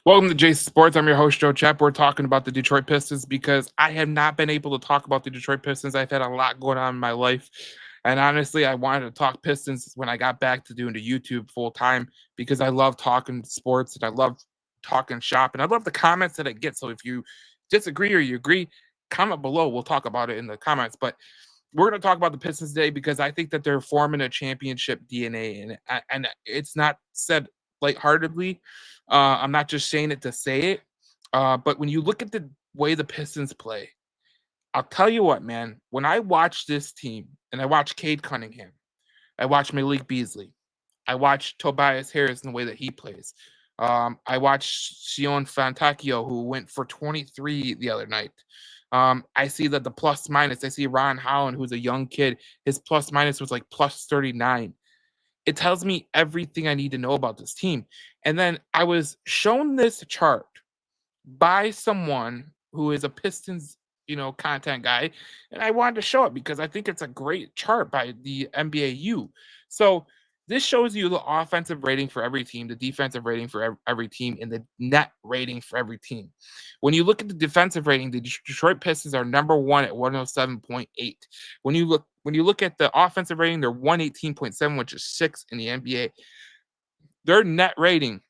Welcome to Jason Sports. I'm your host, Joe Chap. We're talking about the Detroit Pistons because I have not been able to talk about the Detroit Pistons. I've had a lot going on in my life. And honestly, I wanted to talk Pistons when I got back to doing the YouTube full time because I love talking sports and I love talking shop and I love the comments that I get. So if you disagree or you agree, comment below. We'll talk about it in the comments. But we're going to talk about the Pistons today because I think that they're forming a championship DNA, and it's not said lightheartedly. I'm not just saying it to say it, but when you look at the way the Pistons play, I'll tell you what, man. When I watch this team and I watch Cade Cunningham, I watch Malik Beasley, I watch Tobias Harris and the way that he plays. I watched Sion Fantakio, who went for 23 the other night. I see that the plus minus, I see Ron Holland, who's a young kid, his plus minus was like plus 39. It tells me everything I need to know about this team. And then I was shown this chart by someone who is a Pistons, content guy, and I wanted to show it because I think it's a great chart by the NBAU. So this shows you the offensive rating for every team, the defensive rating for every team, and the net rating for every team. When you look at the defensive rating, the Detroit Pistons are number one at 107.8. When you look at the offensive rating, they're 118.7, which is sixth in the NBA. Their net rating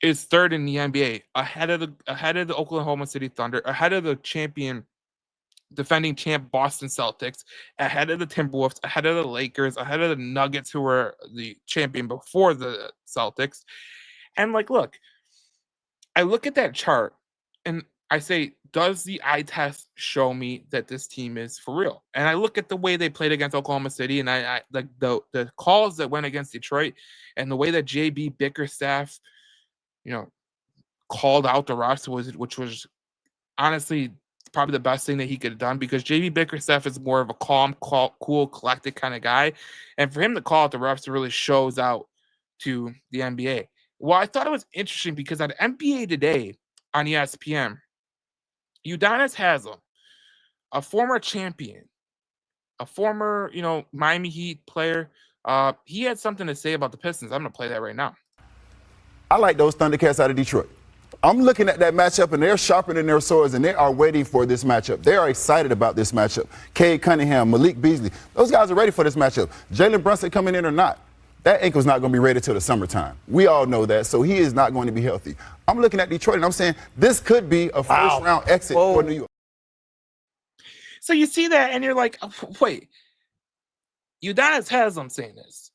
is third in the NBA, ahead of the Oklahoma City Thunder, ahead of the defending champ Boston Celtics, ahead of the Timberwolves, ahead of the Lakers, ahead of the Nuggets, who were the champion before the Celtics. And like, look, I look at that chart and I say, does the eye test show me that this team is for real? And I look at the way they played against Oklahoma City, and I like the calls that went against Detroit, and the way that JB Bickerstaff, you know, called out the refs, which was honestly probably the best thing that he could have done because JB Bickerstaff is more of a calm, cool, collected kind of guy, and for him to call out the refs really shows out to the NBA. Well, I thought it was interesting because on NBA Today on ESPN, Udonis Haslem, a former champion, a former Miami Heat player, he had something to say about the Pistons. I'm going to play that right now. I like those Thundercats out of Detroit. I'm looking at that matchup, and they're sharpening their swords, and they are waiting for this matchup. They are excited about this matchup. Cade Cunningham, Malik Beasley, those guys are ready for this matchup. Jalen Brunson coming in or not, that ankle's not going to be ready till the summertime. We all know that, so he is not going to be healthy. I'm looking at Detroit, and I'm saying this could be a first-round exit for New York. So you see that, and you're like, oh, wait, Udonis Haslem saying this.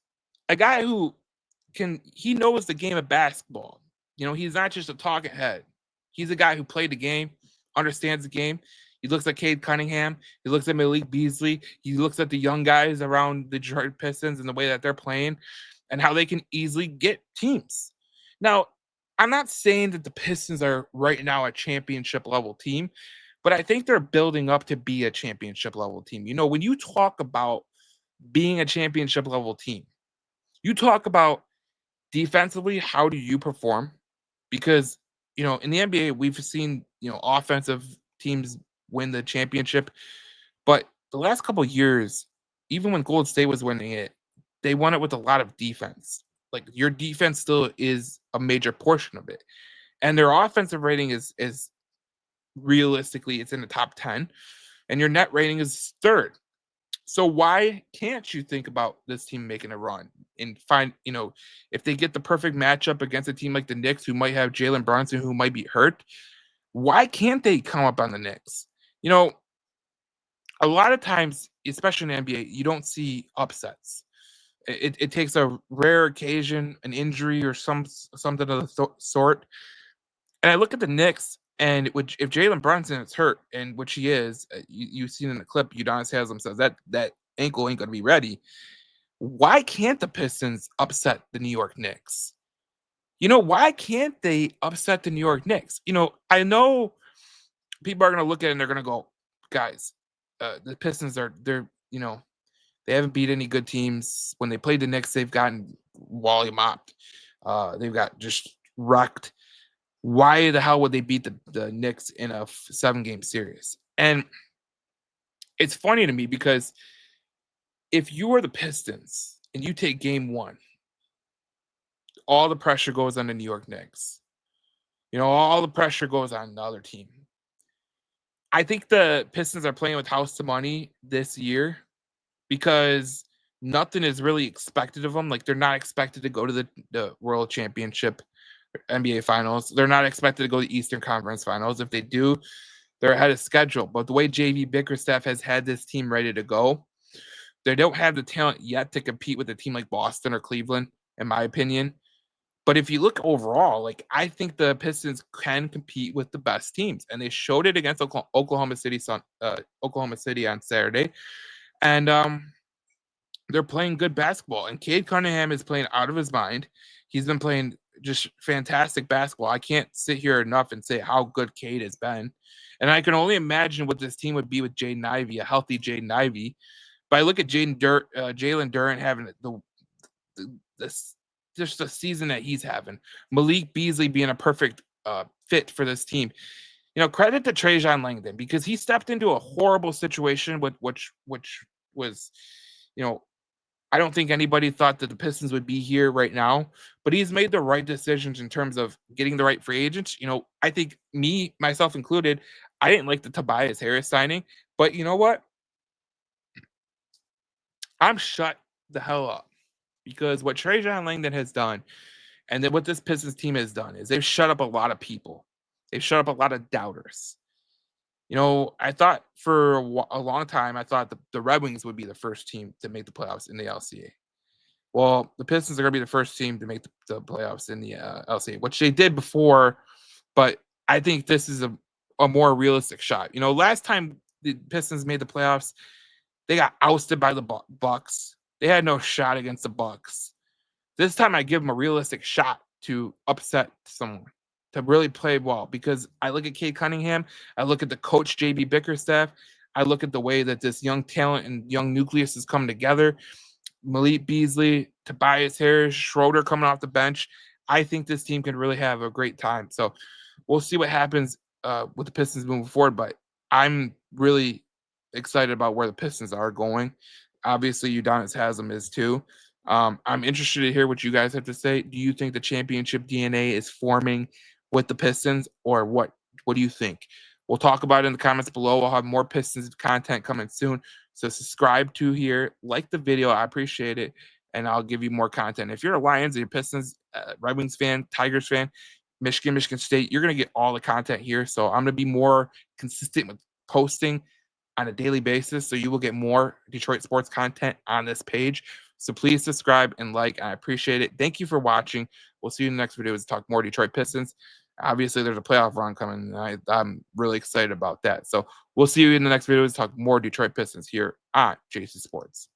A guy who he knows the game of basketball. He's not just a talking head. He's a guy who played the game, understands the game. He looks at Cade Cunningham. He looks at Malik Beasley. He looks at the young guys around the Detroit Pistons and the way that they're playing and how they can easily get teams. Now, I'm not saying that the Pistons are right now a championship level team, but I think they're building up to be a championship level team. When you talk about being a championship level team, you talk about defensively, how do you perform? Because, in the NBA, we've seen, offensive teams win the championship. But the last couple of years, even when Golden State was winning it, they won it with a lot of defense. Like your defense still is a major portion of it. And their offensive rating is realistically, it's in the top 10. And your net rating is third. So why can't you think about this team making a run and find, if they get the perfect matchup against a team like the Knicks, who might have Jalen Brunson, who might be hurt, why can't they come up on the Knicks? A lot of times, especially in the NBA, you don't see upsets. It takes a rare occasion, an injury or something of the sort. And I look at the Knicks, and if Jalen Brunson is hurt, and which he is, you've seen in the clip, Udonis Haslem says that ankle ain't going to be ready. Why can't the Pistons upset the New York Knicks? Why can't they upset the New York Knicks? I know people are going to look at it and they're going to go, guys, the Pistons they haven't beat any good teams. When they played the Knicks, they've gotten wally mopped. They've got just wrecked. Why the hell would they beat the Knicks in a 7-game series? And it's funny to me because if you are the Pistons and you take game one, all the pressure goes on the New York Knicks. All the pressure goes on the other team. I think the Pistons are playing with house to money this year because nothing is really expected of them. Like they're not expected to go to the World Championship, NBA Finals. They're not expected to go to the Eastern Conference Finals. If they do, they're ahead of schedule. But the way JV Bickerstaff has had this team ready to go, they don't have the talent yet to compete with a team like Boston or Cleveland, in my opinion. But if you look overall, like I think the Pistons can compete with the best teams, and they showed it against Oklahoma City on Saturday, and they're playing good basketball. And Cade Cunningham is playing out of his mind. He's been playing just fantastic basketball. I can't sit here enough and say how good Cade has been, and I can only imagine what this team would be with Jaden Ivey, a healthy Jaden Ivey. But I look at Jalen Durant having this just the season that he's having. Malik Beasley being a perfect fit for this team. Credit to Trajan Langdon because he stepped into a horrible situation with which was, you know, I don't think anybody thought that the Pistons would be here right now, but he's made the right decisions in terms of getting the right free agents. I think myself included, I didn't like the Tobias Harris signing, but you know what? I'm shut the hell up because what Trajan Langdon has done and then what this Pistons team has done is they've shut up a lot of people. They've shut up a lot of doubters. I thought for a long time, I thought the Red Wings would be the first team to make the playoffs in the LCA. Well, the Pistons are going to be the first team to make the playoffs in the LCA, which they did before, but I think this is a more realistic shot. Last time the Pistons made the playoffs, they got ousted by the Bucks. They had no shot against the Bucks. This time I give them a realistic shot to upset someone, to really play well. Because I look at Cade Cunningham, I look at the coach JB Bickerstaff, I look at the way that this young talent and young nucleus is coming together. Malik Beasley, Tobias Harris, Schroeder coming off the bench. I think this team can really have a great time. So we'll see what happens with the Pistons moving forward. But I'm really excited about where the Pistons are going. Obviously, Udonis Haslam is too. I'm interested to hear what you guys have to say. Do you think the championship DNA is forming with the Pistons, or what? What do you think? We'll talk about it in the comments below. I'll have more Pistons content coming soon. So subscribe to here, like the video. I appreciate it, and I'll give you more content. If you're a Lions, or Pistons, Red Wings fan, Tigers fan, Michigan State, you're gonna get all the content here. So I'm gonna be more consistent with posting on a daily basis, so you will get more Detroit sports content on this page. So please subscribe and like. I appreciate it. Thank you for watching. We'll see you in the next video to talk more Detroit Pistons. Obviously, there's a playoff run coming, and I'm really excited about that. So we'll see you in the next video to talk more Detroit Pistons here on JC Sports.